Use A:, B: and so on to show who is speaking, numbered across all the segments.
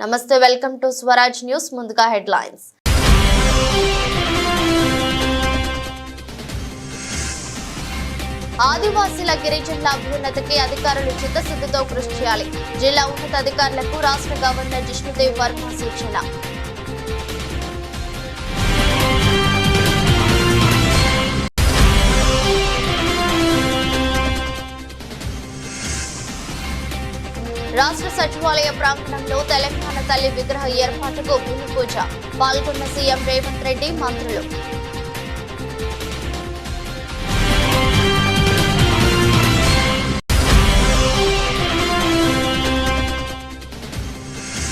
A: నమస్తే, welcome to Swaraj news. ముందుగా headlines. ఆదివాసీల గిరిజనుల అభ్యున్నతికి అధికారులు చిత్తశుద్ధితో కృషి చేయాలి. జిల్లా ఉన్నతాధికారులకు రాష్ట్ర గవర్నర్ జిష్ణుదేవ్ వర్మ సూచన. రాష్ట్ర సచివాలయ ప్రాంగణంలో తెలంగాణ తల్లి విగ్రహ ఏర్పాటుకు భూమి పూజ. పాల్గొన్న సీఎం రేవంత్ రెడ్డి, మంత్రులు.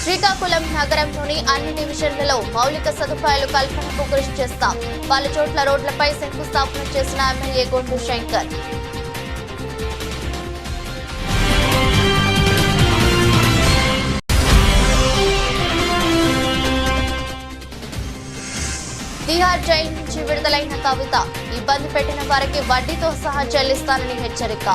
A: శ్రీకాకుళం నగరంలోని అన్ని డివిజన్లలో మౌలిక సదుపాయాలు కల్పనకు కృషి చేస్తాం. పలు చోట్ల రోడ్లపై శంకుస్థాపన చేసిన ఎమ్మెల్యే గొండు శంకర్. తిహార్ జైలు నుంచి విడుదలైన కవిత. ఇబ్బంది పెట్టిన వారికి వడ్డీతో సహా చెల్లిస్తానని హెచ్చరిక.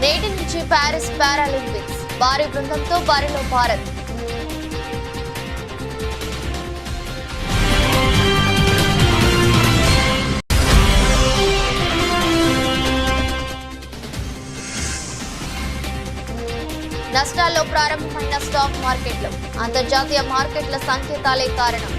A: నేటి నుంచి ప్యారిస్ పారాలింపిక్స్. భారీ బృందంతో బరిలో భారత్. నష్టాల్లో ప్రారంభమైన స్టాక్ మార్కెట్లు. అంతర్జాతీయ మార్కెట్ల సంకేతాలే కారణం.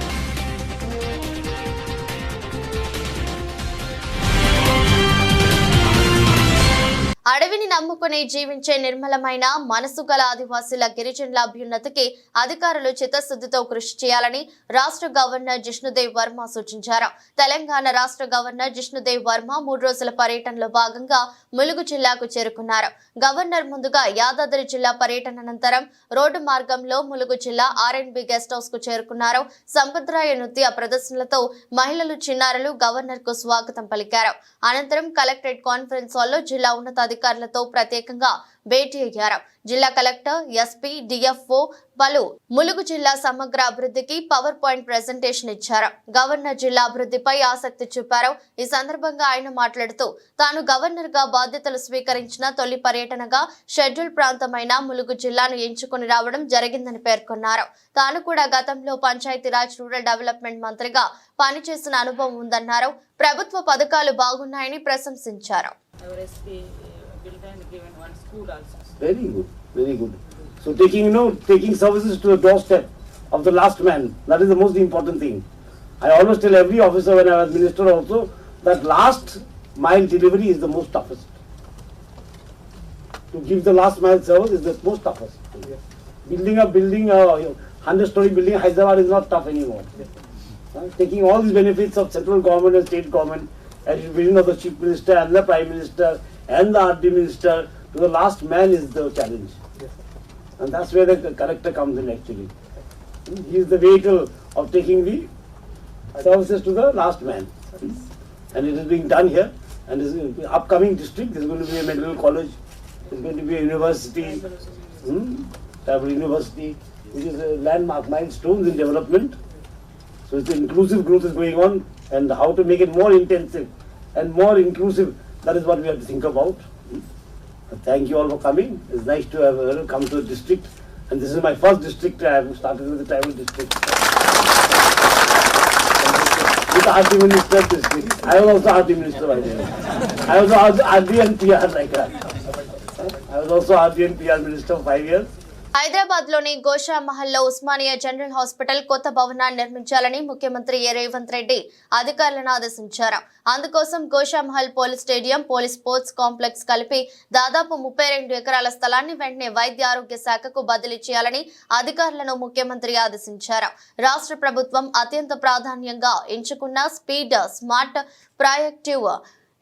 A: అడవిని నమ్ముకుని జీవించే నిర్మలమైన మనసు గల ఆదివాసీల గిరిజనుల అభ్యున్నతికి అధికారులు చిత్తశుద్ధితో కృషి చేయాలని రాష్ట్ర గవర్నర్ జిష్ణుదేవ్ వర్మ సూచించారు. తెలంగాణ రాష్ట్ర గవర్నర్ జిష్ణుదేవ్ వర్మ 3 రోజుల పర్యటనలో భాగంగా ములుగు జిల్లాకు చేరుకున్నారు. గవర్నర్ ముందుగా యాదాద్రి జిల్లా పర్యటన అనంతరం రోడ్డు మార్గంలో ములుగు జిల్లా R&B గెస్ట్ హౌస్ కు చేరుకున్నారు. సంప్రదాయ నృత్య ప్రదర్శనలతో మహిళలు, చిన్నారులు గవర్నర్ కు స్వాగతం పలికారు. అనంతరం కలెక్టరేట్ కాన్ఫరెన్స్ హాల్లో జిల్లా ఉన్నతాధికారులతో ప్రత్యేకంగా భేటీ అయ్యారు. జిల్లా కలెక్టర్, ఎస్పీ, డిఎఫ్ఓ పలు ములుగు జిల్లా సమగ్ర అభివృద్ధికి పవర్ పాయింట్ ప్రెజెంటేషన్ ఇచ్చారు. గవర్నర్ జిల్లా అభివృద్ధిపై ఆసక్తి చూపారు. ఈ సందర్భంగా ఆయన మాట్లాడుతూ తాను గవర్నర్ గా బాధ్యతలు స్వీకరించిన తొలి పర్యటనగా షెడ్యూల్ ప్రాంతమైన ములుగు జిల్లాను ఎంచుకుని రావడం జరిగిందని పేర్కొన్నారు. తాను కూడా గతంలో పంచాయతీరాజ్, రూరల్ డెవలప్మెంట్ మంత్రిగా పనిచేసిన అనుభవం ఉందన్నారు. ప్రభుత్వ పథకాలు బాగున్నాయని ప్రశంసించారు.
B: Very good, very good. So taking services to the doorstep of the last man, that is the most important thing. I always tell every officer when I was minister also that last mile delivery is the most toughest. To give the last mile service is the most toughest. Building a 100-story building in Hyderabad is not tough anymore. Taking all these benefits of central government and state government, at the vision of the chief minister and the prime minister and the RD minister to the last man is the challenge. And that's where the collector comes in actually. He is the vehicle of taking the services to the last man. And it is being done here. And this is upcoming district, there is going to be a medical college, there is going to be a university, Tribal University, which is a landmark milestones in development. So it's inclusive growth is going on, and how to make it more intensive and more inclusive, that is what we have to think about. Thank you all for coming. It's nice to have come to the district, and this is my first district. I have started with the tribal district. With the RD Minister district. I was also RD Minister by the way. I was RD and PR like that. I was also RD and PR Minister for 5 years.
A: Hyderabad లోని గోషా మహల్లో Osmania general hospital కొత్త భవనాన్ని నిర్మించాలని ముఖ్యమంత్రి రేవంత్ రెడ్డి అధికారులను ఆదేశించారు. అందుకోసం Gosha Mahal police stadium, police sports complex కలిపి దాదాపు 32 ఎకరాల స్థలాన్ని వెంటనే వైద్య ఆరోగ్య శాఖకు బదిలీ చేయాలని అధికారులను ముఖ్యమంత్రి ఆదేశించారు. రాష్ట్ర ప్రభుత్వం అత్యంత ప్రాధాన్యంగా ఎంచుకున్న speed, smart, proactive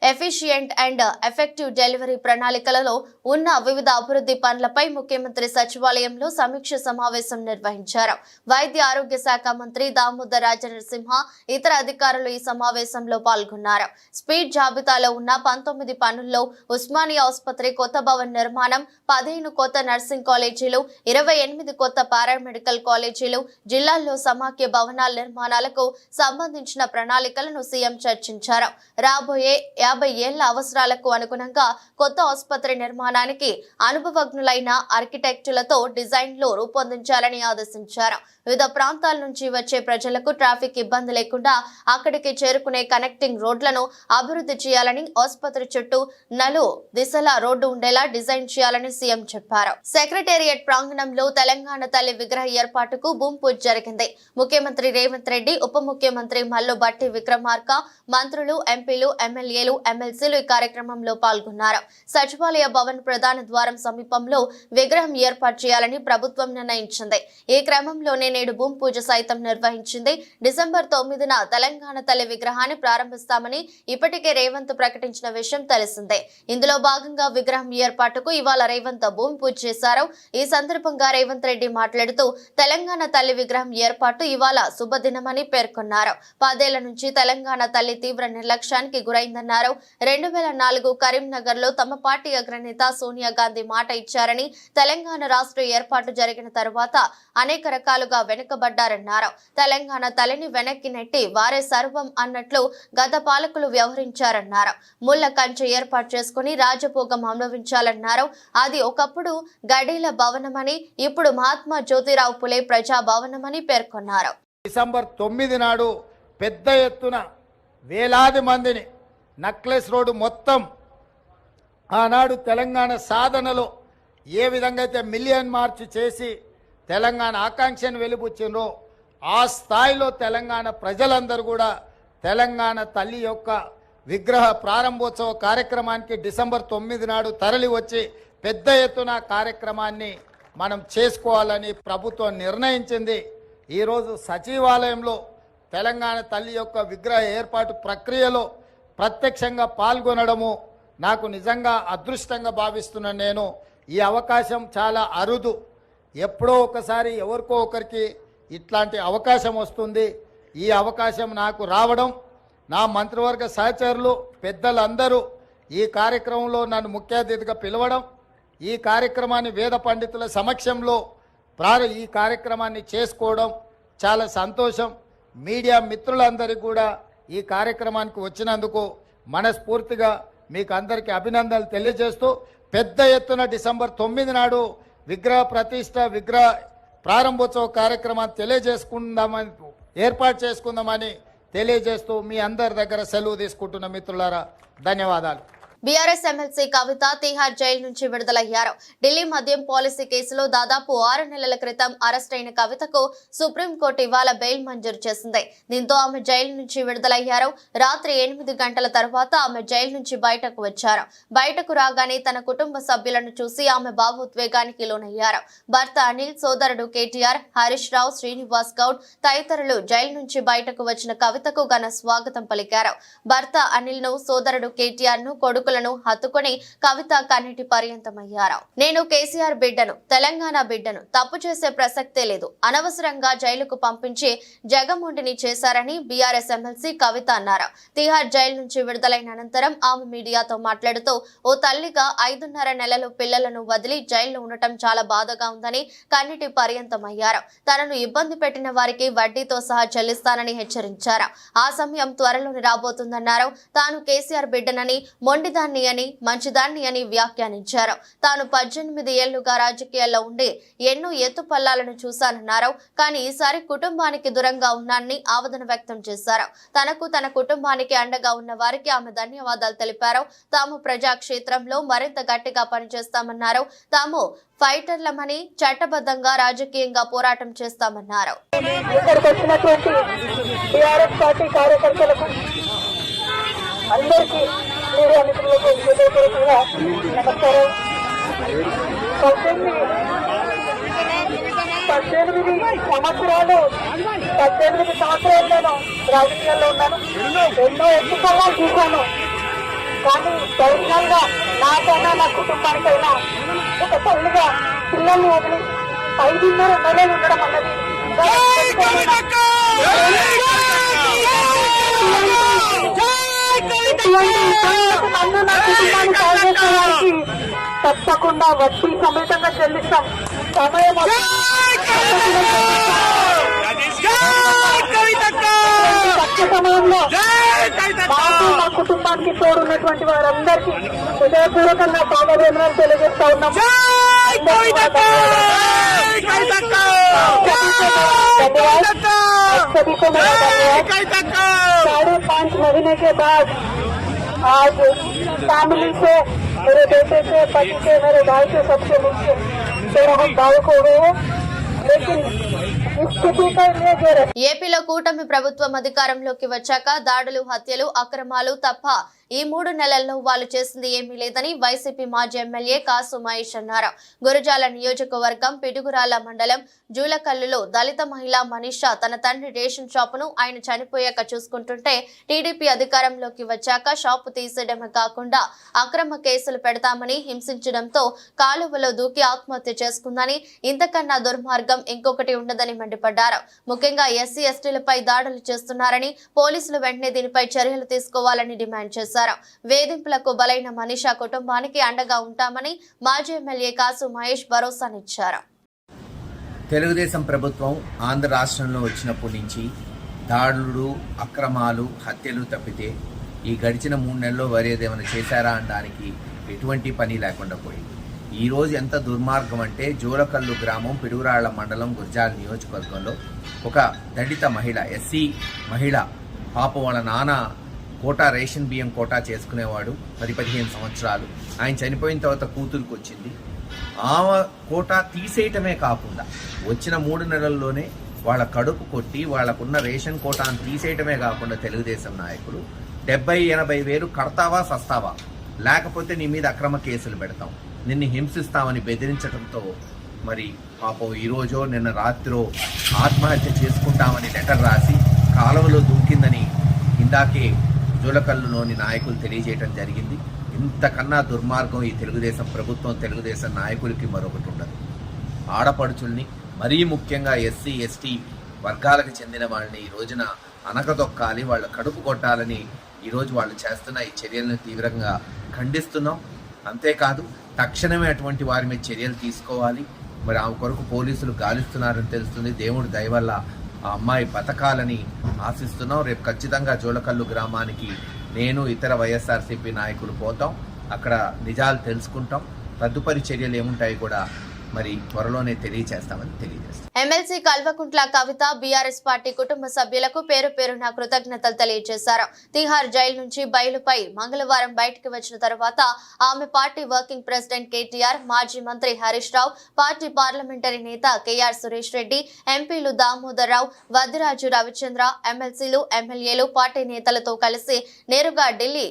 A: efficient and effective delivery ప్రణాళికలలో ఉన్న వివిధ అభివృద్ధి పనులపై ముఖ్యమంత్రి సచివాలయంలో సమీక్ష సమావేశం నిర్వహించారు. వైద్య ఆరోగ్య శాఖ మంత్రి దామోదర్ రాజనరసింహ ఇతర అధికారులు ఈ సమావేశంలో పాల్గొన్నారు. స్పీడ్ జాబితాలో ఉన్న 19 పనుల్లో ఉస్మానియా ఆసుపత్రి కొత్త భవన్ నిర్మాణం, 15 కొత్త నర్సింగ్ కాలేజీలు, 28 కొత్త పారామెడికల్ కాలేజీలు, జిల్లాల్లో సమాఖ్య భవనాల నిర్మాణాలకు సంబంధించిన ప్రణాళికలను సీఎం చర్చించారు. రాబోయే 50 ఏళ్ల అవసరాలకు అనుగుణంగా కొత్త ఆసుపత్రి నిర్మాణానికి అనుభవజ్ఞులైన ఆర్కిటెక్టులతో డిజైన్లు రూపొందించాలని ఆదేశించారు. వివిధ ప్రాంతాల నుంచి వచ్చే ప్రజలకు ట్రాఫిక్ ఇబ్బంది లేకుండా అక్కడికి చేరుకునే కనెక్టింగ్ రోడ్లను అభివృద్ధి చేయాలని, ఆసుపత్రి చుట్టూ నలు దిశల రోడ్డు ఉండేలా డిజైన్ చేయాలని సీఎం చెప్పారు. సెక్రటేరియట్ ప్రాంగణంలో తెలంగాణ తల్లి విగ్రహ ఏర్పాటుకు భూమి పూజ జరిగింది. ముఖ్యమంత్రి రేవంత్ రెడ్డి, ఉప ముఖ్యమంత్రి మల్లు భట్టి విక్రమార్క, మంత్రులు, ఎంపీలు, ఎమ్మెల్యేలు, ఎమ్మెల్సీలు ఈ కార్యక్రమంలో పాల్గొన్నారు. సచివాలయ భవన్ ప్రధాన ద్వారం సమీపంలో విగ్రహం ఏర్పాటు చేయాలని ప్రభుత్వం నిర్ణయించింది. ఈ క్రమంలోనే నేడు భూమి పూజ సైతం నిర్వహించింది. డిసెంబర్ 9న తెలంగాణ తల్లి విగ్రహాన్ని ప్రారంభిస్తామని ఇప్పటికే రేవంత్ ప్రకటించిన విషయం తెలిసిందే. ఇందులో భాగంగా విగ్రహం ఏర్పాటుకు ఇవాళ రేవంత్ భూమి పూజ చేశారు. ఈ సందర్భంగా రేవంత్ రెడ్డి మాట్లాడుతూ తెలంగాణ తల్లి విగ్రహం ఏర్పాటు ఇవాళ శుభదినమని పేర్కొన్నారు. 10 ఏళ్ల నుంచి తెలంగాణ తల్లి తీవ్ర నిర్లక్ష్యానికి గురైందన్నారు. 2004 కరీంనగర్ లో తమ పార్టీ అగ్రనేత సోనియా గాంధీ మాట ఇచ్చారని, తెలంగాణ రాష్ట్ర ఏర్పాటు జరిగిన తరువాత అనేక రకాలుగా వెనుకబడ్డారన్నారు. తెలంగాణ తల్లిని వెనక్కి నెట్టి వారే సర్వం అన్నట్లు గత పాలకులు వ్యవహరించారన్నారు. ముళ్ల కంచె ఏర్పాటు చేసుకుని రాజభోగం అనుభవించాలన్నారు. అది ఒకప్పుడు గడీల భవనమని, ఇప్పుడు మహాత్మా జ్యోతిరావు పులే ప్రజా భవనమని పేర్కొన్నారు.
C: డిసెంబర్ 9 నాడు పెద్ద ఎత్తున వేలాది మందిని నక్లెస్ రోడ్డు మొత్తం ఆనాడు తెలంగాణ సాధనలో ఏ విధంగా అయితే మిలియన్ మార్చ్ చేసి తెలంగాణ ఆకాంక్షను వెలిబుచ్చిండ్రో ఆ స్థాయిలో తెలంగాణ ప్రజలందరూ కూడా తెలంగాణ తల్లి యొక్క విగ్రహ ప్రారంభోత్సవ కార్యక్రమానికి డిసెంబర్ 9 నాడు తరలి వచ్చి పెద్ద ఎత్తున కార్యక్రమాన్ని మనం చేసుకోవాలని ప్రభుత్వం నిర్ణయించింది. ఈరోజు సచివాలయంలో తెలంగాణ తల్లి యొక్క విగ్రహ ఏర్పాటు ప్రక్రియలో ప్రత్యక్షంగా పాల్గొనడము నాకు నిజంగా అదృష్టంగా భావిస్తున్నాను. నేను ఈ అవకాశం చాలా అరుదు. ఎప్పుడో ఒకసారి ఎవరికో ఒకరికి ఇట్లాంటి అవకాశం వస్తుంది. ఈ అవకాశం నాకు రావడం, నా మంత్రివర్గ సహచరులు పెద్దలందరూ ఈ కార్యక్రమంలో నన్ను ముఖ్య అతిథిగా పిలవడం, ఈ కార్యక్రమాన్ని వేద పండితుల సమక్షంలో ఈ కార్యక్రమాన్ని చేసుకోవడం చాలా సంతోషం. మీడియా మిత్రులందరికీ కూడా ఈ కార్యక్రమానికి వచ్చినందుకు మనస్ఫూర్తిగా మీకు అందరికీ అభినందనలు తెలియజేస్తూ పెద్ద ఎత్తున డిసెంబర్ 9 నాడు విగ్రహ ప్రతిష్ట, విగ్రహ ప్రారంభోత్సవ కార్యక్రమాన్ని ఏర్పాటు చేసుకుందామని తెలియజేస్తూ మీ అందరి దగ్గర సెలవు తీసుకుంటున్న మిత్రులారా ధన్యవాదాలు.
A: బీఆర్ఎస్ ఎమ్మెల్సీ కవిత తిహార్ జైలు నుంచి విడుదలయ్యారు. ఢిల్లీ మద్యం పాలసీ కేసులో దాదాపు 6 నెలల క్రితం అరెస్ట్ అయిన కవితకు సుప్రీంకోర్టు ఇవాళ బెయిల్ మంజూరు చేసింది. దీంతో ఆమె జైలు నుంచి విడుదలయ్యారు. రాత్రి 8 గంటల తర్వాత ఆమె జైలు నుంచి బయటకు వచ్చారు. బయటకు రాగానే తన కుటుంబ సభ్యులను చూసి ఆమె భావోద్వేగానికి లోనయ్యారు. భర్త అనిల్, సోదరుడు కేటీఆర్, హరీష్ రావు, శ్రీనివాస్ గౌడ్ తదితరులు జైలు నుంచి బయటకు వచ్చిన కవితకు ఘన స్వాగతం పలికారు. భర్త అనిల్ ను, సోదరుడు కేటీఆర్ ను, కొడుకులను హత్తుకొని కవిత కన్నీటి పర్యంతమయ్యారు. నేను కేసీఆర్ బిడ్డను, తెలంగాణ బిడ్డను, తప్పు చేసే ప్రసక్తే లేదు. అనవసరంగా జైలుకు పంపించి జగముండిని చేశారని బీఆర్ఎస్ ఎమ్మెల్సీ కవిత అన్నారు. తిహార్ జైలు నుంచి విడుదలైన అనంతరం ఆమె మీడియాతో మాట్లాడుతూ, ఓ తల్లిగా 5.5 నెలలు పిల్లలను వదిలి జైల్లో ఉండటం చాలా బాధగా ఉందని కన్నీటి పర్యంతమయ్యారు. తనను ఇబ్బంది పెట్టిన వారికి వడ్డీతో సహా చెల్లిస్తానని హెచ్చరించారు. ఆ సమయం త్వరలోనే రాబోతుందన్నారు. తాను కేసీఆర్ బిడ్డనని, మొండిదాన్ని అని, మంచిదాన్ని అని వ్యాఖ్యానించారు. తాను 18 ఏళ్లుగా రాజకీయాల్లో ఉండి ఎన్నో ఎత్తుపల్లాలను చూశానన్నారు. కానీ ఈసారి కుటుంబానికి దూరంగా ఉన్నానని ఆవేదన వ్యక్తం చేశారు. తనకు, తన కుటుంబానికి అండగా ఉన్న వారికి ఆమె ధన్యవాదాలు తెలిపారు. తాము ప్రజాక్షేత్రంలో మరింత గట్టిగా పనిచేస్తామన్నారు. తాము ఫైటర్లమని, చట్టబద్ధంగా రాజకీయంగా పోరాటం చేస్తామన్నారు.
D: అందరికీ మీడియా మిత్రులకు హృదయపూర్వకంగా నమస్కారం. 18 సంవత్సరాలు నేను రాజకీయాల్లో ఉన్నాను. ఎన్నో ఎత్తుకోవాలని చూశాను. కానీ ఒరిజినల్ గా నాకైనా నా కుటుంబానికైనా ఒక తల్లిగా పిల్లల్ని వదిలి 5.5 నెలలు ఉండడం అన్నది నన్ను నా కుటుంబాన్ని సాధించడానికి తప్పకుండా వడ్డీ సమేతంగా చెల్లిస్తాం. సమయం తక్కువ సమయంలో మాకు మా కుటుంబానికి తోడున్నటువంటి వారందరికీ హృదయపూర్వకంగా పాదవేదనలు తెలియజేస్తా ఉన్నాం. सभी को मेरा धन्यवाद। 5.5 महीने के बाद आज फैमिली से, मेरे बेटे से, पति से, मेरे भाई से, सबसे मिलकर थोड़ा हम भावुक हो गए हैं, लेकिन इस स्थिति का लिए जो
A: ఏపీలో కూటమి ప్రభుత్వం అధికారంలోకి వచ్చాక దాడులు, హత్యలు, అక్రమాలు తప్ప ఈ 3 నెలల్లో వాళ్ళు చేసింది ఏమీ లేదని వైసీపీ మాజీ ఎమ్మెల్యే కాసు మహేష్ అన్నారు. గురజాల నియోజకవర్గం పిడుగురాళ్ల మండలం జూలకల్లులో దళిత మహిళ మనీషా తన తండ్రి రేషన్ షాపును ఆయన చనిపోయాక చూసుకుంటుంటే టీడీపీ అధికారంలోకి వచ్చాక షాపు తీసేయడమే కాకుండా అక్రమ కేసులు పెడతామని హింసించడంతో కాలువలో దూకి ఆత్మహత్య చేసుకుందని, ఇంతకన్నా దుర్మార్గం ఇంకొకటి ఉండదని మండిపడ్డారు. ముఖ్యంగా ఎస్సీ ఎస్టీలపై దాడులు చేస్తున్నారని, పోలీసులు వెంటనే దీనిపై చర్యలు తీసుకోవాలని డిమాండ్ చేశారు. వేధింపులకు బలైన మనీషా కుటుంబానికి అండగా ఉంటామని మాజీ ఎమ్మెల్యే కాసు మహేష్ భరోసానిచ్చారు.
E: తెలుగుదేశం ప్రభుత్వం ఆంధ్ర రాష్ట్రంలో వచ్చినప్పటి నుంచి దాడులు, అక్రమాలు, హత్యలు తప్పితే ఈ గడిచిన 3 నెలల్లో వరేదేమైనా చేశారా అనడానికి ఎటువంటి పని లేకుండా పోయింది. ఈరోజు ఎంత దుర్మార్గం అంటే జూలకల్లు గ్రామం పిడుగురాళ్ల మండలం గురజాల నియోజకవర్గంలో ఒక దళిత మహిళ, ఎస్సీ మహిళ, పాప వాళ్ళ నాన్న కోటా రేషన్ బియ్యం కోటా చేసుకునేవాడు, 15 సంవత్సరాలు. ఆయన చనిపోయిన తర్వాత కూతురికి వచ్చింది. ఆమె కోటా తీసేయటమే కాకుండా వచ్చిన 3 నెలల్లోనే వాళ్ళ కడుపు కొట్టి వాళ్ళకున్న రేషన్ కోటాను తీసేయటమే కాకుండా తెలుగుదేశం నాయకులు 70-80 వేలు కడతావా సస్తావా, లేకపోతే నీ మీద అక్రమ కేసులు పెడతాం, నిన్ను హింసిస్తామని బెదిరించడంతో మరి పాపం ఈరోజో నిన్న రాత్రో ఆత్మహత్య చేసుకుంటామని లెటర్ రాసి కాలువలో దూకిందని ఇందాకే జూలకల్లులోని నాయకులు తెలియజేయడం జరిగింది. ఇంతకన్నా దుర్మార్గం ఈ తెలుగుదేశం ప్రభుత్వం, తెలుగుదేశం నాయకులకి మరొకటి ఉండదు. ఆడపడుచుల్ని, మరీ ముఖ్యంగా ఎస్సీ ఎస్టీ వర్గాలకు చెందిన వాళ్ళని ఈ రోజున అనకదొక్కాలి, వాళ్ళ కడుపు కొట్టాలని ఈరోజు వాళ్ళు చేస్తున్న ఈ చర్యలను తీవ్రంగా ఖండిస్తున్నాం. అంతేకాదు తక్షణమే అటువంటి వారి మీద చర్యలు తీసుకోవాలి. మరి ఆమె కొరకు పోలీసులు గాలిస్తున్నారని తెలుస్తుంది. దేవుడి దయ వల్ల ఆ అమ్మాయి బతకాలని ఆశిస్తున్నాం. రేపు ఖచ్చితంగా జూలకల్లు గ్రామానికి నేను, ఇతర వైఎస్ఆర్సీపీ నాయకులు పోతాం. అక్కడ నిజాలు తెలుసుకుంటాం. తదుపరి చర్యలు ఏముంటాయి కూడా మరి త్వరలోనే తెలియజేస్తామని తెలియజేస్తాం.
A: MLC Kalvakuntla Kavitha BRS party కుటుంబ సభ్యులకు పేరు పేరున కృతజ్ఞతలు తెలియజేశారు. తిహార్ జైలు నుంచి బయలుపై మంగళవారం బయటకు వచ్చిన తర్వాత ఆమె పార్టీ వర్కింగ్ ప్రెసిడెంట్ కేటీఆర్, మాజీ మంత్రి హరీష్ రావు, పార్టీ పార్లమెంటరీ నేత కేఆర్ సురేష్ రెడ్డి, ఎంపీలు దామోదర్ రావు, వద్దిరాజు రవిచంద్ర, ఎమ్మెల్సీలు, ఎమ్మెల్యేలు, పార్టీ నేతలతో కలిసి నేరుగా ఢిల్లీ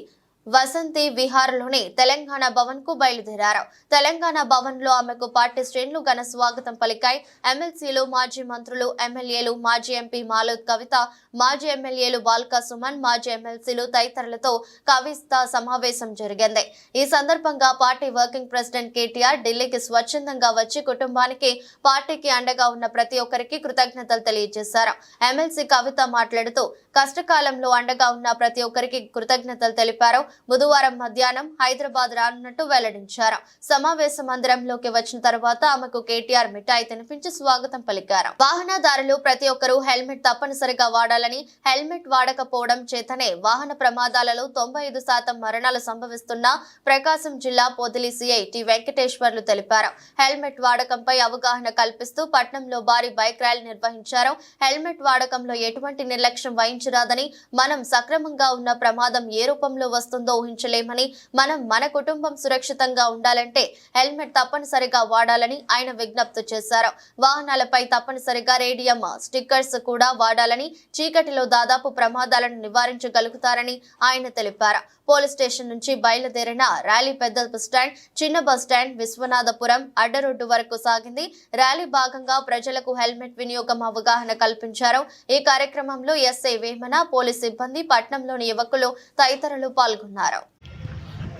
A: వసంతి విహార్లోని తెలంగాణ భవన్ కు బయలుదేరారు. తెలంగాణ భవన్ లో ఆమెకు పార్టీ శ్రేణులు ఘన స్వాగతం పలికాయి. ఎమ్మెల్సీలు, మాజీ మంత్రులు, ఎమ్మెల్యేలు, మాజీ ఎంపీ మాలోద్ కవిత, మాజీ ఎమ్మెల్యేలు బాల్కా సుమన్, మాజీ ఎమ్మెల్సీలు తదితరులతో కవిత సమావేశం జరిగింది. ఈ సందర్భంగా పార్టీ వర్కింగ్ ప్రెసిడెంట్ కేటీఆర్ ఢిల్లీకి స్వచ్ఛందంగా వచ్చి కుటుంబానికి, పార్టీకి అండగా ఉన్న ప్రతి ఒక్కరికి కృతజ్ఞతలు తెలియజేశారు. ఎమ్మెల్సీ కవిత మాట్లాడుతూ కష్టకాలంలో అండగా ఉన్న ప్రతి ఒక్కరికి కృతజ్ఞతలు తెలిపారు. బుధవారం మధ్యాహ్నం హైదరాబాద్ రానున్నట్టు వెల్లడించారు. సమావేశ మందిరంలోకి వచ్చిన తర్వాత ఆమెకు కేటీఆర్ మిఠాయి తినిపించి స్వాగతం పలికారు. వాహనదారులు ప్రతి ఒక్కరూ హెల్మెట్ తప్పనిసరిగా వాడాలని, హెల్మెట్ వాడకపోవడం చేతనే వాహన ప్రమాదాలలో 95% మరణాలు సంభవిస్తున్న ప్రకాశం జిల్లా పొదిలి సిఐ టి వెంకటేశ్వర్లు తెలిపారు. హెల్మెట్ వాడకంపై అవగాహన కల్పిస్తూ పట్నంలో భారీ బైక్ ర్యాలీ నిర్వహించారు. హెల్మెట్ వాడకంలో ఎటువంటి నిర్లక్ష్యం వహించరాదని, మనం సక్రమంగా ఉన్న ప్రమాదం ఏ రూపంలో వస్తుందో ఊహించలేమని, మనం మన కుటుంబం సురక్షితంగా ఉండాలంటే హెల్మెట్ తప్పనిసరిగా వాడాలని ఆయన విజ్ఞప్తి చేశారు. వాహనాలపై తప్పనిసరిగా రేడియం స్టిక్కర్స్ కూడా వాడాలని, చీకటిలో దాదాపు ప్రమాదాలను నివారించగలుగుతారని ఆయన తెలిపారు. పోలీస్ స్టేషన్ నుంచి బయలుదేరిన ర్యాలీ పెద్ద బస్టాండ్, చిన్న బస్టాండ్, విశ్వనాథపురం అడ్డరోడ్డు వరకు సాగింది. ర్యాలీ భాగంగా ప్రజలకు హెల్మెట్ వినియోగం అవగాహన కల్పించారు. ఈ కార్యక్రమంలో ఎస్ఐ వేమన, పోలీస్ సిబ్బంది, పట్నంలోని యువకులు తదితరులు పాల్గొన్నారు.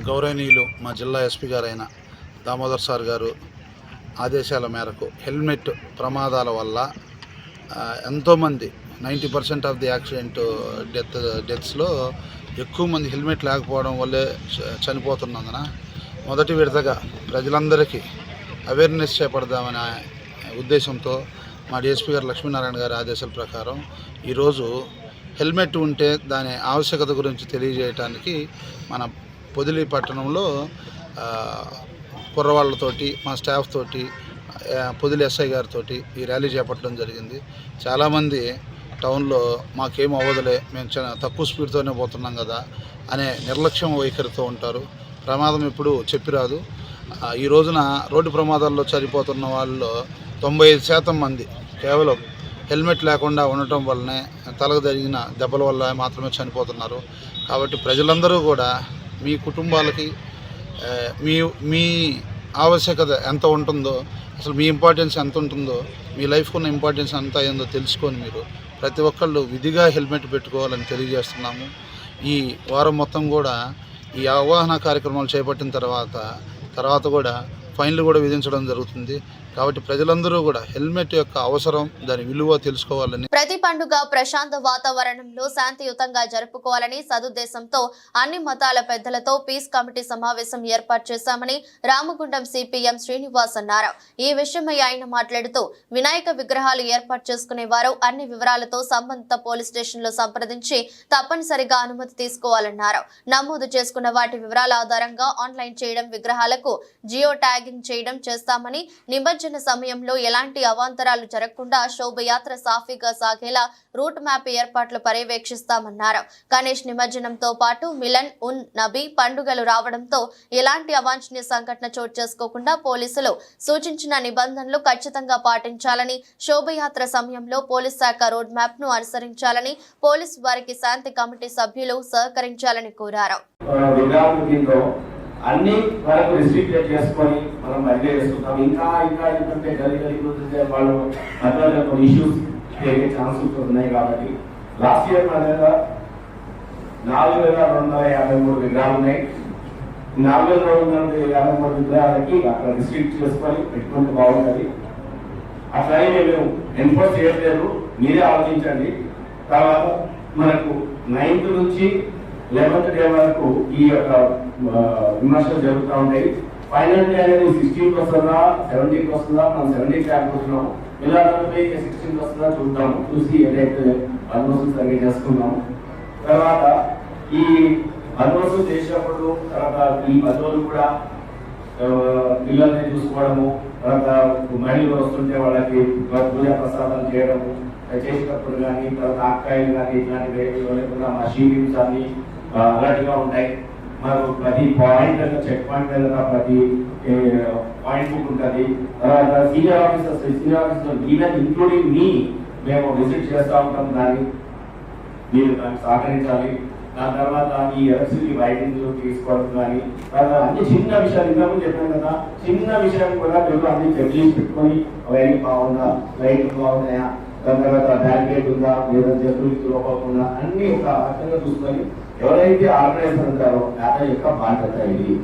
F: గౌరవనీయులు మా జిల్లా ఎస్పీ గారైన దామోదర్ సార్ గారు ఆదేశాల మేరకు హెల్మెట్ ప్రమాదాల వల్ల ఎంతోమంది 90% ఆఫ్ ది యాక్సిడెంట్ డెత్స్లో ఎక్కువ మంది హెల్మెట్ లేకపోవడం వల్లే చనిపోతున్నందున మొదటి విడతగా ప్రజలందరికీ అవేర్నెస్ చేపడదామనే ఉద్దేశంతో మా డిఎస్పీ గారు లక్ష్మీనారాయణ గారి ఆదేశాల ప్రకారం ఈరోజు హెల్మెట్ ఉంటే దాని ఆవశ్యకత గురించి తెలియజేయడానికి మన పొదిలి పట్టణంలో కుర్రవాళ్ళతోటి మా స్టాఫ్ తోటి పొదిలి ఎస్ఐ గారితో ఈ ర్యాలీ చేపట్టడం జరిగింది. చాలామంది టౌన్లో మాకేం అవ్వదులే, మేము తక్కువ స్పీడ్తోనే పోతున్నాం కదా అనే నిర్లక్ష్యం వైఖరితో ఉంటారు. ప్రమాదం ఎప్పుడు చెప్పిరాదు. ఈ రోజున రోడ్డు ప్రమాదాల్లో చనిపోతున్న వాళ్ళలో 95% మంది కేవలం హెల్మెట్ లేకుండా ఉండటం వల్లనే తలకు జరిగిన దెబ్బల వల్ల మాత్రమే చనిపోతున్నారు. కాబట్టి ప్రజలందరూ కూడా మీ కుటుంబాలకి మీ ఆవశ్యకత ఎంత ఉంటుందో, అసలు మీ ఇంపార్టెన్స్ ఎంత ఉంటుందో, మీ లైఫ్కు ఉన్న ఇంపార్టెన్స్ ఎంత అయిందో తెలుసుకొని మీరు ప్రతి ఒక్కళ్ళు విధిగా హెల్మెట్ పెట్టుకోవాలని తెలియజేస్తున్నాము. ఈ వారం మొత్తం కూడా ఈ అవగాహన కార్యక్రమాలు చేపట్టిన తర్వాత కూడా ఫైన్లు కూడా విధించడం జరుగుతుంది. కాబట్టి ప్రజలందరూ కూడా హెల్మెట్ యొక్క అవసరం, దాని విలువ తెలుసుకోవాలని,
A: ప్రతి పండుగ ప్రశాంత వాతావరణంలో శాంతియుతంగా జరుపుకోవాలని సదుద్దేశంతో అన్ని మతాల పెద్దలతో పీస్ కమిటీ సమావేశం ఏర్పాటు చేశామని రామగుండం సిపిఎం శ్రీనివాస్ అన్నారు. ఈ విషయమై ఆయన మాట్లాడుతూ వినాయక విగ్రహాలు ఏర్పాటు చేసుకునే వారు అన్ని వివరాలతో సంబంధిత పోలీస్ స్టేషన్లో సంప్రదించి తప్పనిసరిగా అనుమతి తీసుకోవాలన్నారు. నమోదు చేసుకున్న వాటి వివరాల ఆధారంగా ఆన్లైన్ చేయడం, విగ్రహాలకు జియో ట్యాగింగ్ చేయడం చేస్తామని, నిమజ్జన సమయంలో ఎలాంటి అవాంతరాలు జరగకుండా శోభయాత్ర సాఫీగా సాగేలా రూట్ మ్యాప్ ఏర్పాట్లు పర్యవేక్షిస్తామన్నారు. గణేష్ నిమజ్జనంతో పాటు మిలన్ ఉన్ నబీ పండుగలు రావడంతో ఎలాంటి అవాంఛనీయ సంఘటన చోటు చేసుకోకుండా పోలీసులు సూచించిన నిబంధనలు ఖచ్చితంగా పాటించాలని, శోభయాత్ర సమయంలో పోలీస్ శాఖ రోడ్ మ్యాప్ ను అనుసరించాలని, పోలీసు వారికి శాంతి కమిటీ సభ్యులు సహకరించాలని కోరారు.
G: అన్ని వరకు రిస్ట్రిక్ట్ చేసుకొని మనం బయట చేస్తున్నాం. ఇంకా ఏంటంటే గలి వాళ్ళు మధ్యలో కొన్ని ఇష్యూస్ జరిగే ఛాన్సెస్ ఉన్నాయి. కాబట్టి లాస్ట్ ఇయర్ మన దగ్గర 4253 విగ్రహాలు ఉన్నాయి. 4253 విగ్రహాలకి అక్కడ రిస్ట్రిక్ట్ చేసుకొని పెట్టుకుంటే బాగుంటుంది. అట్లానే మేము ఎన్ఫోర్స్ చేయట్లేదు, మీరే ఆలోచించండి. తర్వాత మనకు 9th నుంచి 11th డే వరకు ఈ యొక్క విమర్శలు జరుగుతూ ఉంటాయి. ఫైనల్ డే అనేది 16th వస్తుందా 17th వస్తుందా, మనం 17th అనుకుంటున్నాము. ఇలా 16th వస్తుందా చూద్దాము, చూసి ఏదైతే బందోబస్తు సరిగ్గా చేసుకున్నాము. తర్వాత ఈ బందోబస్తు చేసినప్పుడు తర్వాత ఈ బంధువులు కూడా పిల్లల్ని చూసుకోవడము, తర్వాత మహిళలు వస్తుంటే వాళ్ళకి పూజా ప్రసాదాలు చేయడము చేసినప్పుడు కానీ, తర్వాత ఆక్కాయలు కానీ ఇట్లాంటివి లేకుండా మా షీటింగ్స్ అన్ని అలర్ట్గా ఉంటాయి. మనకు ప్రతి పాయింట్ చెక్ పాయింట్ దగ్గర ప్రతి పాయింట్ బుక్ ఉంటుంది. తర్వాత సీనియర్ ఆఫీసర్ ఈవెన్ ఇంక్లూడింగ్ మీ మేము విజిట్ చేస్తూ ఉంటాం. దాన్ని మీరు దానికి సహకరించాలి. దాని తర్వాత ఈ ఎలక్ట్రిసిటీ వైరింగ్ తీసుకోవడం కానీ, తర్వాత అన్ని చిన్న విషయాలు ఇంతకుముందు చెప్పాను కదా, చిన్న విషయాలు కూడా మీరు అన్ని చెక్ చేసి పెట్టుకొని వైరింగ్ బాగుందా, లైట్ బాగున్నాయా, దాని తర్వాత బ్యారికేడ్ ఉందా, లేదా జంతువులకి లోపకుండా అన్ని ఒక అర్థంగా చూసుకొని ఎవరైతే ఆర్గనైజర్ ఉంటారో అతని యొక్క బాధ్యత ఇది,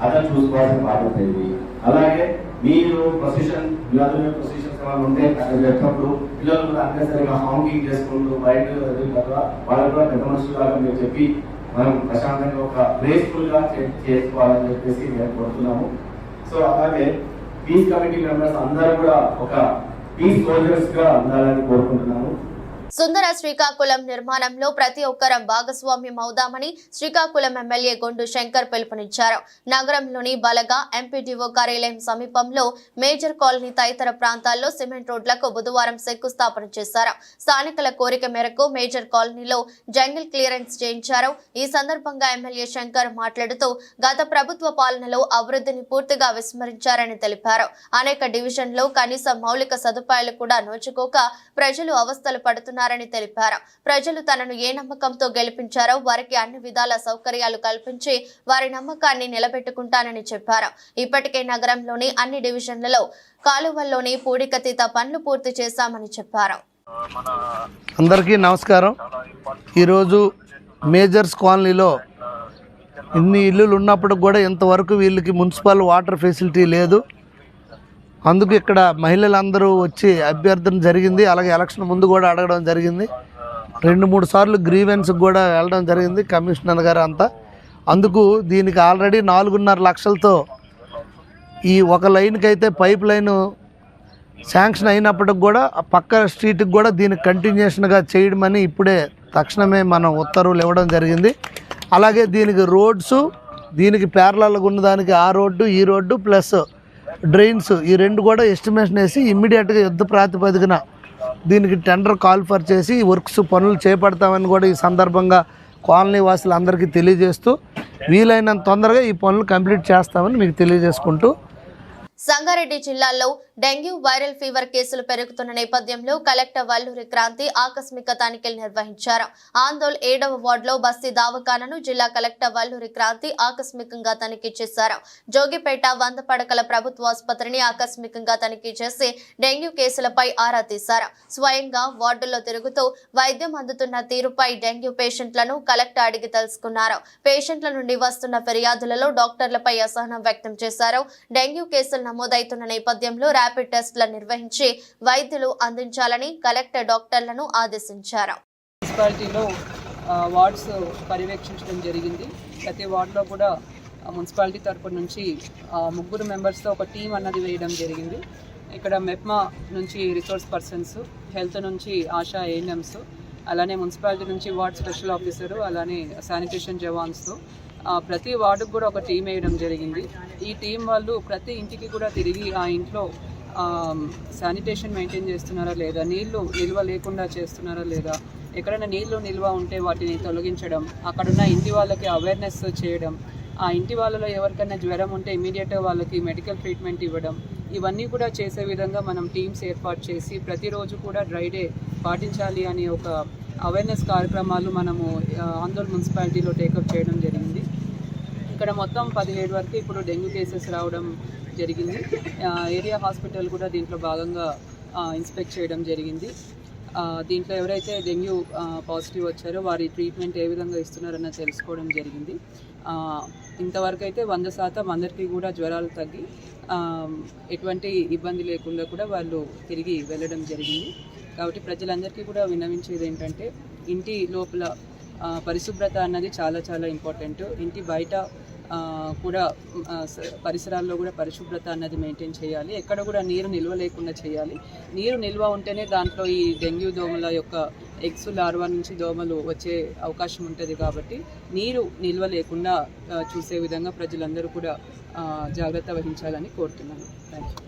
G: అతను చూసుకోవాల్సిన బాధ్యత ఇది. అలాగే మీరు ప్రొసెషన్ ప్రొసెషన్స్ ఉంటే అక్కడ చెప్పినప్పుడు పిల్లలు కూడా అన్నెసరిగా హాంకింగ్ చేసుకుంటూ బయట వాళ్ళకు కూడా పెద్ద మనుషులాగా మీరు చెప్పి మనం ప్రశాంతంగా ఒక గ్రేస్ఫుల్ గా చేసుకోవాలని చెప్పేసి మేము కోరుతున్నాము. సో అలాగే పీస్ కమిటీ మెంబర్స్ అందరూ కూడా ఒక పీస్ సోల్జర్స్ గా ఉండాలని కోరుకుంటున్నాము.
A: సుందర శ్రీకాకుళం నిర్మాణంలో ప్రతి ఒక్కరం భాగస్వామ్యం అవుదామని శ్రీకాకుళం ఎమ్మెల్యే గొండు శంకర్ పిలుపునిచ్చారు. నగరంలోని బలగా ఎంపీడీఓ కార్యాలయం సమీపంలో మేజర్ కాలనీ తదితర ప్రాంతాల్లో సిమెంట్ రోడ్లకు బుధవారం శంకుస్థాపన చేశారు. స్థానికుల కోరిక మేరకు మేజర్ కాలనీలో జంగిల్ క్లియరెన్స్ చేయించారు. ఈ సందర్భంగా ఎమ్మెల్యే శంకర్ మాట్లాడుతూ గత ప్రభుత్వ పాలనలో అభివృద్ధిని పూర్తిగా విస్మరించారని తెలిపారు. అనేక డివిజన్లో కనీస మౌలిక సదుపాయాలు కూడా నోచుకోక ప్రజలు అవస్థలు పడుతున్నారు తెలిపారు. ప్రజలు తనను ఏ నమ్మకంతో గెలిపించారో వారికి అన్ని విధాల సౌకర్యాలు కల్పించి వారి నమ్మకాన్ని నిలబెట్టుకుంటానని చెప్పారు. ఇప్పటికే నగరంలోని అన్ని డివిజన్లలో కాలువల్లోని పూడికతీత పనులు పూర్తి చేశామని చెప్పారు.
H: అందరికీ నమస్కారం. ఈరోజు మేజర్స్ కాలనీలో ఇన్ని ఇల్లులు ఉన్నప్పుడు కూడా ఇంతవరకు వీళ్ళకి మున్సిపల్ వాటర్ ఫెసిలిటీ లేదు. అందుకు ఇక్కడ మహిళలందరూ వచ్చి అభ్యర్థన జరిగింది. అలాగే ఎలక్షన్ ముందు కూడా అడగడం జరిగింది. 2-3 సార్లు గ్రీవెన్స్కి కూడా వెళ్ళడం జరిగింది కమిషనర్ గారు అంతా. అందుకు దీనికి ఆల్రెడీ 4.5 లక్షలతో ఈ ఒక లైన్కి అయితే పైప్ లైన్ శాంక్షన్ అయినప్పటికి కూడా ఆ పక్క స్ట్రీట్కి కూడా దీనికి కంటిన్యూషన్గా చేయడమని ఇప్పుడే తక్షణమే మనం ఉత్తర్వులు ఇవ్వడం జరిగింది. అలాగే దీనికి రోడ్స్, దీనికి ప్యారలల్గా ఉన్నదానికి ఆ రోడ్డు, ఈ రోడ్డు ప్లస్ డ్రైన్స్, ఈ 2 కూడా ఎస్టిమేషన్ వేసి ఇమ్మీడియట్గా యుద్ధ ప్రాతిపదికన దీనికి టెండర్ కాల్ఫర్ చేసి వర్క్స్ పనులు చేపడతామని కూడా ఈ సందర్భంగా కాలనీ వాసులందరికీ తెలియజేస్తూ వీలైనంత తొందరగా ఈ పనులు కంప్లీట్ చేస్తామని మీకు తెలియజేసుకుంటూ,
A: సంగారెడ్డి జిల్లాలో డెంగ్యూ వైరల్ ఫీవర్ కేసులు పెరుగుతున్న నేపథ్యంలో కలెక్టర్ వల్లూరి క్రాంతి ఆకస్మిక తనిఖీలు నిర్వహించారు. ఆందోళ్ 7వ వార్డులో బస్తీ దవాఖానాను జిల్లా కలెక్టర్ వల్లూరి క్రాంతి ఆకస్మికంగా తనిఖీ చేశారు. జోగిపేట 100 పడకల ప్రభుత్వ ఆసుపత్రిని ఆకస్మికంగా తనిఖీ చేసి డెంగ్యూ కేసులపై ఆరా తీశారు. స్వయంగా వార్డుల్లో తిరుగుతూ వైద్యం అందుతున్న తీరుపై డెంగ్యూ పేషెంట్లను కలెక్టర్ అడిగి తెలుసుకున్నారు. పేషెంట్ల నుండి వస్తున్న ఫిర్యాదులలో డాక్టర్లపై అసహనం వ్యక్తం చేశారు. డెంగ్యూ కేసులు నమోదవుతున్న నేపథ్యంలో ర్యాపిడ్ టెస్టులు నిర్వహించి వైద్యులు అందించాలని కలెక్టర్ డాక్టర్లను ఆదేశించారు.
I: మున్సిపాలిటీలో వార్డ్స్ పర్యవేక్షించడం జరిగింది. ప్రతి వార్డులో కూడా మున్సిపాలిటీ తరపు నుంచి 3 మెంబర్స్తో ఒక టీం అన్నది వేయడం జరిగింది. ఇక్కడ మెప్మా నుంచి రిసోర్స్ పర్సన్స్, హెల్త్ నుంచి ఆశా ఏఎన్ఎంస్, అలానే మున్సిపాలిటీ నుంచి వార్డ్ స్పెషల్ ఆఫీసరు, అలానే శానిటేషన్ జవాన్స్తో ప్రతి వార్డుకు కూడా ఒక టీం వేయడం జరిగింది. ఈ టీం వాళ్ళు ప్రతి ఇంటికి కూడా తిరిగి ఆ ఇంట్లో శానిటేషన్ మెయింటైన్ చేస్తున్నారా లేదా, నీళ్లు నిల్వ లేకుండా చేస్తున్నారా లేదా, ఎక్కడైనా నీళ్లు నిల్వ ఉంటే వాటిని తొలగించడం, అక్కడున్న ఇంటి వాళ్ళకి అవేర్నెస్ చేయడం, ఆ ఇంటి వాళ్ళలో ఎవరికైనా జ్వరం ఉంటే ఇమీడియట్గా వాళ్ళకి మెడికల్ ట్రీట్మెంట్ ఇవ్వడం, ఇవన్నీ కూడా చేసే విధంగా మనం టీమ్స్ ఏర్పాటు చేసి ప్రతిరోజు కూడా డ్రై డే పాటించాలి అని ఒక అవేర్నెస్ కార్యక్రమాలు మనము ఆందోళన మున్సిపాలిటీలో టేకప్ చేయడం జరిగింది. ఇక్కడ మొత్తం 17 వరకు ఇప్పుడు డెంగ్యూ కేసెస్ రావడం జరిగింది. ఏరియా హాస్పిటల్ కూడా దీంట్లో భాగంగా ఇన్స్పెక్ట్ చేయడం జరిగింది. దీంట్లో ఎవరైతే డెంగ్యూ పాజిటివ్ వచ్చారో వారి ట్రీట్మెంట్ ఏ విధంగా ఇస్తున్నారన్న తెలుసుకోవడం జరిగింది. ఇంతవరకు అయితే 100% అందరికీ కూడా జ్వరాలు తగ్గి ఎటువంటి ఇబ్బంది లేకుండా కూడా వాళ్ళు తిరిగి వెళ్ళడం జరిగింది. కాబట్టి ప్రజలందరికీ కూడా విన్నవించేది ఏంటంటే ఇంటి లోపల పరిశుభ్రత అన్నది చాలా చాలా ఇంపార్టెంట్. ఇంటి బయట కూడా పరిసరాల్లో కూడా పరిశుభ్రత అన్నది మెయింటైన్ చేయాలి. ఎక్కడ కూడా నీరు నిల్వ లేకుండా చేయాలి. నీరు నిల్వ ఉంటేనే దాంట్లో ఈ డెంగ్యూ దోమల యొక్క ఎగ్స్ లార్వా నుంచి దోమలు వచ్చే అవకాశం ఉంటుంది. కాబట్టి నీరు నిల్వ లేకుండా చూసే విధంగా ప్రజలందరూ కూడా జాగ్రత్త వహించాలని కోరుతున్నాను. Thank you.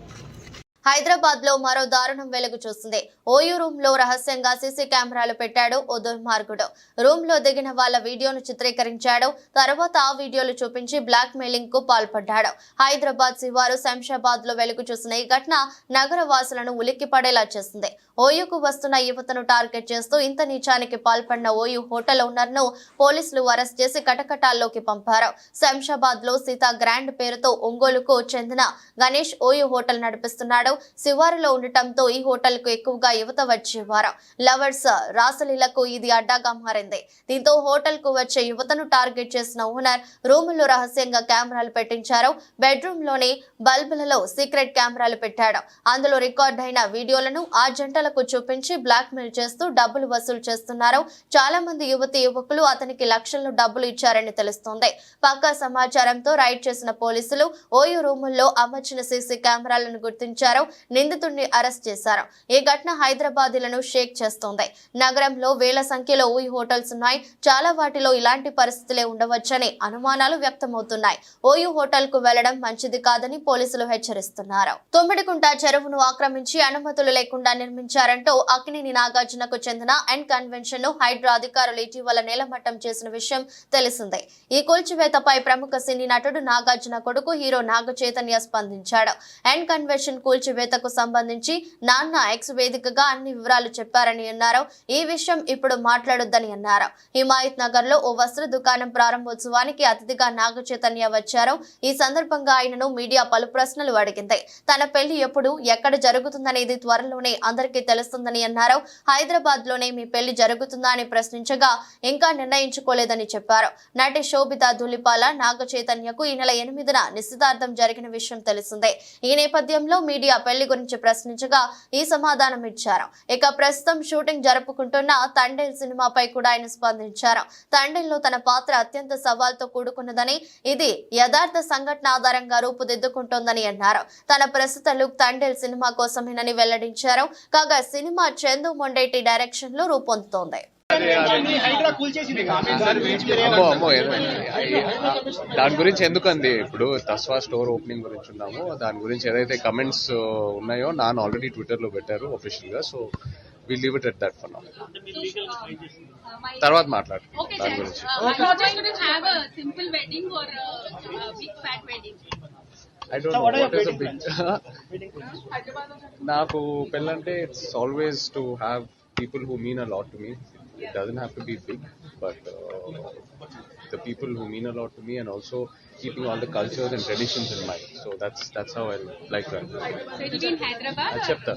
A: హైదరాబాద్ లో మరో దారుణం వెలుగు చూసింది. ఓయూ రూమ్ లో రహస్యంగా సీసీ కెమెరాలు పెట్టాడు ఓ దుర్మార్గుడు. రూమ్ లో దిగిన వాళ్ళ వీడియోను చిత్రీకరించాడు. తర్వాత ఆ వీడియోలు చూపించి బ్లాక్ మెయిలింగ్ కు పాల్పడ్డాడు. హైదరాబాద్ శివారు శంషాబాద్ లో వెలుగు చూసిన ఈ ఘటన నగర వాసులను ఉలిక్కిపడేలా చేసింది. ఓయూకు వస్తున్న యువతను టార్గెట్ చేస్తూ ఇంత నీచానికి పాల్పడిన ఓయూ హోటల్ ఓనర్ ను పోలీసులు అరెస్ట్ చేసి కటకటాల్లోకి పంపారు. శంషాబాద్ లో సీతా గ్రాండ్ పేరుతో ఒంగోలుకు చెందిన గణేష్ ఓయూ హోటల్ నడిపిస్తున్నాడు. శివారులో ఉండటంతో ఈ హోటల్ కు ఎక్కువగా యువత వచ్చేవారు. లవర్స్ రాసలీలకు ఇది అడ్డాగా మారింది. దీంతో హోటల్ కు వచ్చే యువతను టార్గెట్ చేసిన ఓనర్ రూముల్లో రహస్యంగా కెమెరాలు పెట్టించారు. బెడ్రూమ్ లోని బల్బులలో సీక్రెట్ కెమెరాలు పెట్టాడు. అందులో రికార్డ్ అయిన వీడియోలను ఆ జంటలకు చూపించి బ్లాక్ మెయిల్ చేస్తూ డబ్బులు వసూలు చేస్తున్నారు. చాలా మంది యువతి యువకులు అతనికి లక్షల్లో డబ్బులు ఇచ్చారని తెలుస్తోంది. పక్కా సమాచారంతో రైడ్ చేసిన పోలీసులు ఓయూ రూముల్లో అమర్చిన సీసీ కెమెరాలను గుర్తించారు. నిందితుడిని అరెస్ట్ చేశారు. ఈ ఘటన హైదరాబాదీలను షేక్ చేస్తోంది. నగరంలో వేల సంఖ్యలో ఓయూ హోటల్స్ ఉన్నాయి. చాలా వాటిలో ఇలాంటి పరిస్థితులే ఉండవచ్చని అనుమానాలు వ్యక్తమవుతున్నాయి. ఓయూ హోటల్ కు వెళ్లడం మంచిది కాదని పోలీసులు హెచ్చరిస్తున్నారు. తొమ్మిడికుంట చెరువును ఆక్రమించి అనుమతులు లేకుండా నిర్మించారంటూ అక్కినేని నాగార్జునకు చెందిన ఎన్ కన్వెన్షన్ ను హైడ్రా అధికారులు ఇటీవల నేలమట్టం చేసిన విషయం తెలిసిందే. ఈ కూల్చివేతపై ప్రముఖ సినీ నటుడు నాగార్జున కొడుకు హీరో నాగ చైతన్య స్పందించాడు. ఎన్ కన్వెన్షన్ కూల్చి కూల్చివేతకు సంబంధించి నాన్న ఎక్స్ వేదికగా అన్ని వివరాలు చెప్పారని అన్నారు. ఈ విషయం ఇప్పుడు మాట్లాడొద్దని అన్నారు. హిమాయత్ నగర్ లో ఓ వస్త్ర దుకాణం ప్రారంభోత్సవానికి అతిథిగా నాగ చైతన్య వచ్చారు. ఈ సందర్భంగా ఆయనను మీడియా పలు ప్రశ్నలు అడిగింది. తన పెళ్లి ఎప్పుడు ఎక్కడ జరుగుతుందనేది త్వరలోనే అందరికీ తెలుస్తుందని అన్నారు. హైదరాబాద్ లోనే మీ పెళ్లి జరుగుతుందా అని ప్రశ్నించగా ఇంకా నిర్ణయించుకోలేదని చెప్పారు. నటి శోభితా ధులిపాల నాగ చైతన్యకు ఈ నెల 8న నిశ్చితార్థం జరిగిన విషయం తెలిసిందే. ఈ నేపథ్యంలో మీడియా పెళ్లి గురించి ప్రశ్నించగా ఈ సమాధానం ఇచ్చారు. ఇక ప్రస్తుతం షూటింగ్ జరుపుకుంటున్న తండేల్ సినిమాపై కూడా ఆయన స్పందించారు. తండేల్లో తన పాత్ర అత్యంత సవాల్తో కూడుకున్నదని, ఇది యథార్థ సంఘటన ఆధారంగా రూపుదిద్దుకుంటోందని అన్నారు. తన ప్రస్తుత లుక్ తండేల్ సినిమా కోసమేనని వెల్లడించారు. కాగా సినిమా చందు మొండేటి డైరెక్షన్ లో రూపొందుతోంది.
J: దాని గురించి ఎందుకండి, ఇప్పుడు తస్వా స్టోర్ ఓపెనింగ్ గురించి ఉన్నాము, దాని గురించి ఏదైతే కమెంట్స్ ఉన్నాయో నాన్న ఆల్రెడీ ట్విట్టర్ లో పెట్టారు ఒఫీషియల్ గా. So we leave it at that for now. తర్వాత మాట్లాడు దాని గురించి. I don't know what is a big. నాకు పెళ్ళంటే it's always to have people who mean a lot to me. It doesn't have to be big, but the people who mean a lot to me, and also keeping all the cultures and traditions in mind. So that's how I like that.
K: So it will be in Hyderabad.
J: చెప్తా.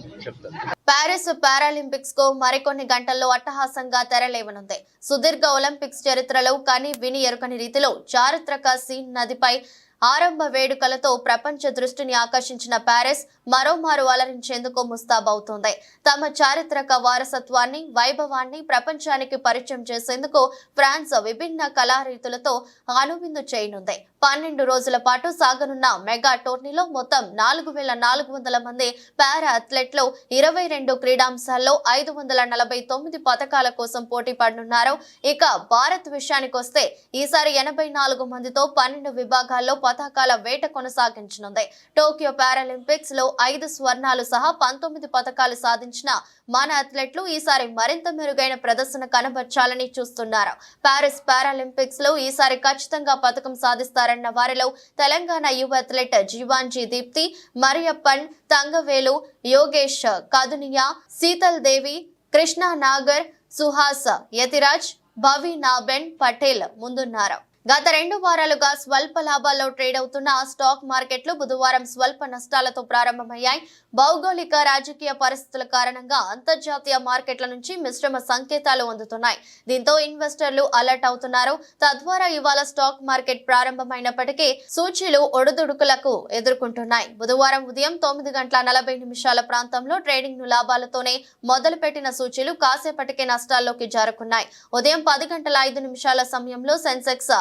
A: Paris Paralympics కు మరికొన్ని గంటల్లో అట్టహాసంగా తెరలేవనుంది. సుదీర్ఘ Olympics చరిత్రలో కానీ విని ఎరుకని రీతిలో చారిత్రక సీన్ నదిపై ఆరంభ వేడుకలతో ప్రపంచ దృష్టిని ఆకర్షించిన పారిస్ మరోమారు అలరించేందుకు ముస్తాబవుతోంది. తమ చారిత్రక వారసత్వాన్ని, వైభవాన్ని ప్రపంచానికి పరిచయం చేసేందుకు ఫ్రాన్స్ విభిన్న కళారీతులతో అనువిందు చేయనుంది. 12 రోజుల పాటు సాగనున్న మెగా టోర్నీలో మొత్తం 4400 మంది పారా అథ్లెట్లు 22 క్రీడాంశాల్లో 549 పథకాల కోసం పోటీ పడనున్నారు. ఇక భారత్ విషయానికొస్తే ఈసారి 84 మందితో 12 విభాగాల్లో పథకాల వేట కొనసాగించనుంది. టోక్యో పారాలింపిక్స్ లో 5 స్వర్ణాలు సహా 19 పథకాలు సాధించిన మన అథ్లెట్లు ఈసారి మరింత మెరుగైన ప్రదర్శన కనబర్చాలని చూస్తున్నారు. పారిస్ పారాలింపిక్స్ లో ఈసారి ఖచ్చితంగా పథకం సాధిస్తారన్న వారిలో తెలంగాణ యువ అథ్లెట్ జీవాంజీ దీప్తి, మరియప్పన్, తంగవేలు, యోగేష్ కదునియా, శీతల్ దేవి, కృష్ణా నాగర్, సుహాస్ యతిరాజ్, భవి నాబెన్ పటేల్ ముందున్నారు. గత 2 వారాలుగా స్వల్ప లాభాల్లో ట్రేడ్ అవుతున్న స్టాక్ మార్కెట్లు బుధవారం స్వల్ప నష్టాలతో ప్రారంభమయ్యాయి. భౌగోళిక రాజకీయ పరిస్థితుల కారణంగా అంతర్జాతీయ మార్కెట్ల నుంచి మిశ్రమ సంకేతాలు అందుతున్నాయి. దీంతో ఇన్వెస్టర్లు అలర్ట్ అవుతున్నారు. తద్వారా ఇవాళ స్టాక్ మార్కెట్ ప్రారంభమైనప్పటికీ సూచీలు ఒడుదుడుకులకు ఎదుర్కొంటున్నాయి. బుధవారం ఉదయం 9:40 ప్రాంతంలో ట్రేడింగ్ ను లాభాలతోనే మొదలుపెట్టిన సూచీలు కాసేపటికే నష్టాల్లోకి జారుకున్నాయి. ఉదయం 10:05 సమయంలో సెన్సెక్స్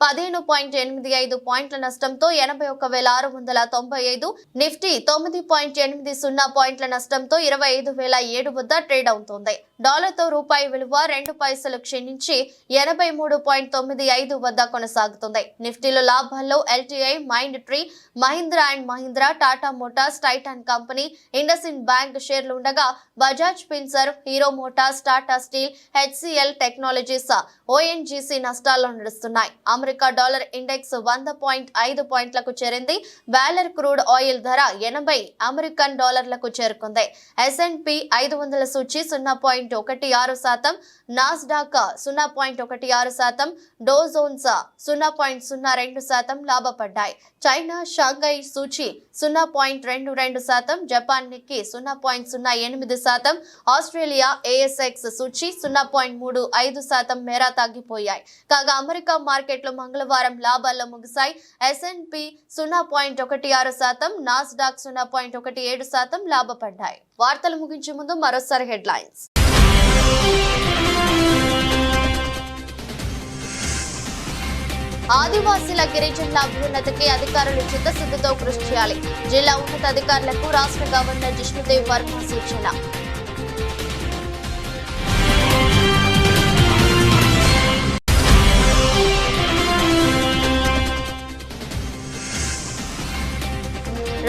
A: 15.85 పాయింట్ల నష్టంతో 81,695, నిఫ్టీ 9.80 పాయింట్ల నష్టంతో 25,007 వద్ద ట్రేడ్ అవుతోంది. డాలర్తో రూపాయి విలువ 2 పైసలు క్షీణించి 83.95 వద్ద కొనసాగుతుంది. నిఫ్టీలో లాభాల్లో LTI, mind tree, Mahindra and Mahindra, Tata Motors, Titan company, IndusInd bank షేర్లు ఉండగా Bajaj Finserv, hero Motors, Tata steel, HCl technologies, ONGC నష్టాల్లో నడుస్తున్నాయి. అమెరికా డాలర్ ఇండెక్స్ 100.5 పాయింట్లకు చేరింది. వాలర్ క్రూడ్ ఆయిల్ ధర 80 అమెరికన్ డాలర్లకు చేరుకుంది. S&P 500 సూచీ 0.16%, నాస్డాక్ 0.16%, డో జోన్స్ 0.02% లాభపడ్డాయి. చైనా షాంఘై సూచీ 0.22%, జపాన్ నిక్కీ 0.08%, ఆస్ట్రేలియా ASX సూచీ 0.35% మేర తగ్గిపోయాయి. కాగా అమెరికా మార్కెట్లు మంగళవారం లాభాల్లో ముగిశాయి. S&P 0.16%, Nasdaq 0.17% లాభపడ్డాయి. వార్తలు ముగించే ముందు మరోసారి హెడ్లైన్స్. ఆదివాసీల గిరిజనుల అభ్యున్నతికి అధికారులు చిత్తశుద్ధితో కృషి చేయాలి. జిల్లా ఉన్నతాధికారులకు రాష్ట్ర గవర్నర్ జిష్ణుదేవ్ వర్మ సూచన.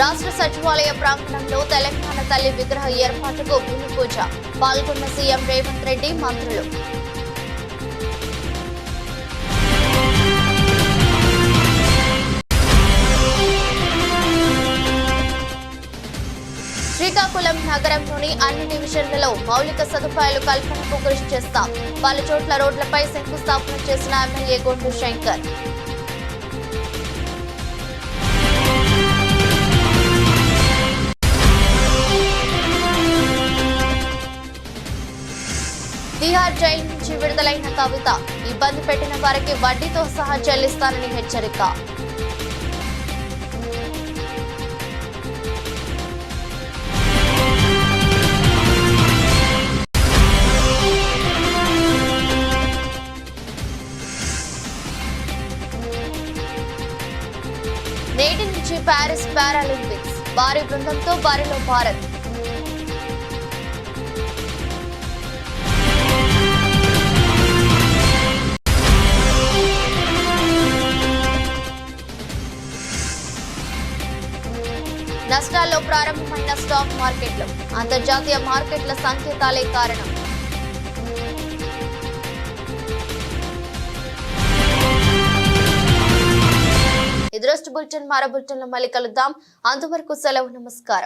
A: రాష్ట్ర సచివాలయ ప్రాంగణంలో తెలంగాణ తల్లి విగ్రహ ఏర్పాటుకు భూమి పూజ. పాల్గొన్న సీఎం రేవంత్ రెడ్డి, మంత్రులు. నగరంలోని అన్ని డివిజన్లలో మౌలిక సదుపాయాలు కల్పనకు కృషి చేస్తాం. పలు చోట్ల రోడ్లపై శంకుస్థాపన చేసిన MLA going to Shankar. Tihar jail నుంచి విడుదలైన కవిత ఇబ్బంది పెట్టిన వారికి వడ్డీతో సహా చెల్లిస్తానని హెచ్చరిక. నేటి నుంచి ప్యారిస్ పారాలింపిక్స్ భారీ బృందంతో బరిలో భారత్. నష్టాల్లో ప్రారంభమైన స్టాక్ మార్కెట్లు అంతర్జాతీయ మార్కెట్ల సంకేతాలే కారణం. ఇది రోజు బులెటిన్. మరో బులెటిన్లో మళ్ళీ కలుద్దాం. అంతవరకు సెలవు. నమస్కారం.